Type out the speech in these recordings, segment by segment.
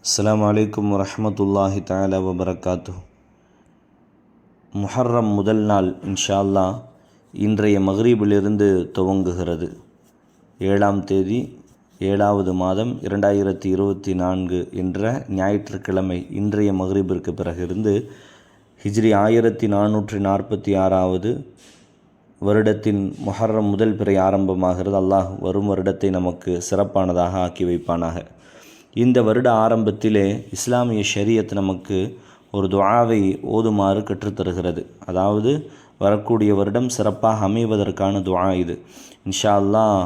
அஸ்ஸலாமு அலைக்கும் வரஹ்மத்துல்லாஹி தஆலா வபரகாத்துஹு. முஹர்ரம் முதல் நாள் இன்ஷா அல்லாஹ் இன்றைய மக்ரிபிலிருந்து துவங்குகிறது. 7ஆம் தேதி 7வது மாதம் 2024 என்ற ஞாயிற்றுக்கிழமை இன்றைய மக்ரிபிற்கு பிறகிருந்து ஹிஜ்ரி 1446வது வருடத்தின் முஹர்ரம் முதல் பிறை ஆரம்பமாகிறது. அல்லாஹ் வரும் வருடத்தை நமக்கு சிறப்பானதாக ஆக்கி வைப்பானாக. இந்த வருட ஆரம்பத்திலே இஸ்லாமிய ஷரியத் நமக்கு ஒரு துஆவை ஓதுமாறு கற்றுத்தருகிறது. அதாவது வரக்கூடிய வருடம் சிறப்பாக அமைவதற்கான துஆ இது. இன்ஷா அல்லாஹ்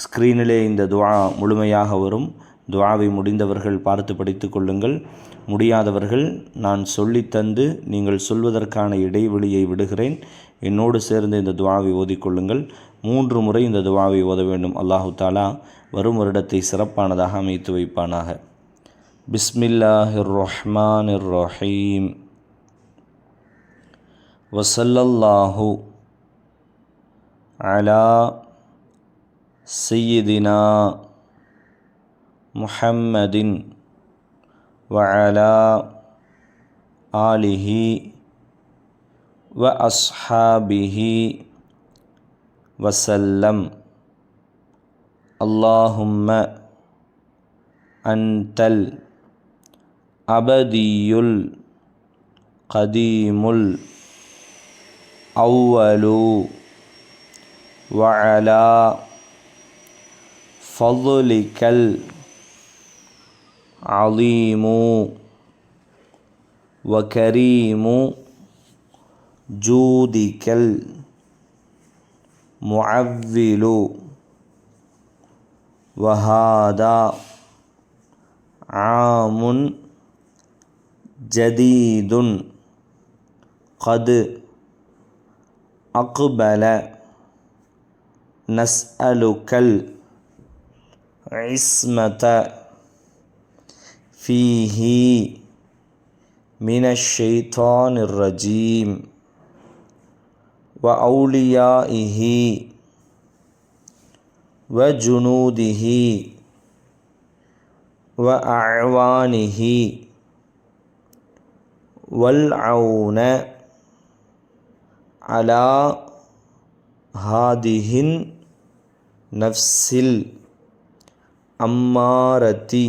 ஸ்க்ரீனிலே இந்த துஆ முழுமையாக வரும். துஆவை முடிந்தவர்கள் பார்த்து படித்து கொள்ளுங்கள். முடியாதவர்கள் நான் சொல்லித்தந்து நீங்கள் சொல்வதற்கான இடைவெளியை விடுகிறேன். என்னோடு சேர்ந்து இந்த துஆவை ஓதிக்கொள்ளுங்கள். 3 முறை இந்த துஆவை ஓத வேண்டும். அல்லாஹு தாலா வரும் வருடத்தை சிறப்பானதாக அமைத்து வைப்பானாக. பிஸ்மில்லாஹிர் ரஹ்மானிர் ரஹீம். வஸல்லல்லாஹு அலா சய்யிதினா முஹம்மதின் வஅலா ஆலிஹி வ அஸ்ஹாபிஹி வசல்லம். அல்லாஹும்ம அன்தல் அபதியுல் கதீமுல் அவ்வலு வஅலா ஃபضலிகல் அலீமு வகரீமு ஜூதிகல் முஅவ்விலு வஹாதா ஆமுன் ஜதீதுன் கது அக்பல நஸ்அலுகல் இஸ்மத ஃபீஹி மினஷ் ஷைத்தானிர் ரஜீம் வ அவுலியாஇஹி வ ஜுனூதிஹி வ அஅவானிஹி வல் அவுன அலா ஹாதிஹின் நஃப்ஸில் அம்மாரதி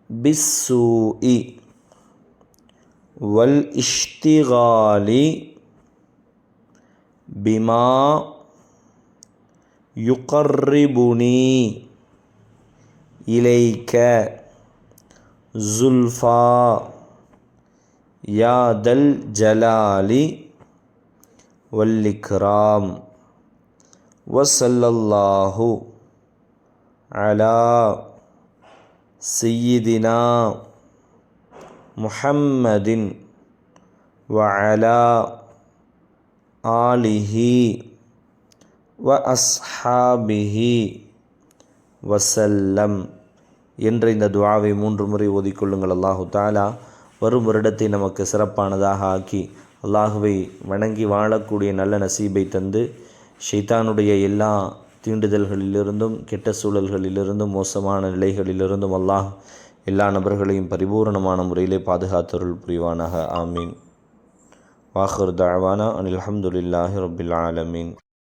பிஸ்ஸூஇ வல் இஷ்திகாலி பிமா யுகர்ரிபுனி இலைக்க ஜுல்ஃபா யா தல் ஜலாலி வல் இக்ராம். வஸல்லல்லாஹு அலா சய்யிதினா முஹம்மதின் வஅலா ஆலிஹி வ அஸ்ஹாபிஹி வசல்லம் என்ற இந்த துஆவை 3 முறை ஓதிக்கொள்ளுங்கள். அல்லாஹு தாலா வரும் வருடத்தை நமக்கு சிறப்பானதாக ஆக்கி அல்லாஹுவை வணங்கி வாழக்கூடிய நல்ல நசீபை தந்து ஷைத்தானுடைய எல்லா தீண்டுதல்களிலிருந்தும் கெட்ட சூழல்களிலிருந்தும் மோசமான நிலைகளிலிருந்தும் அல்லாஹ் எல்லா நபர்களையும் பரிபூர்ணமான முறையிலே பாதுகாத்தருள் புரிவானாக. ஆமீன். வாஹிர் தஅவானா அனில் ஹம்துலில்லாஹி ரப்பில் ஆலமீன்.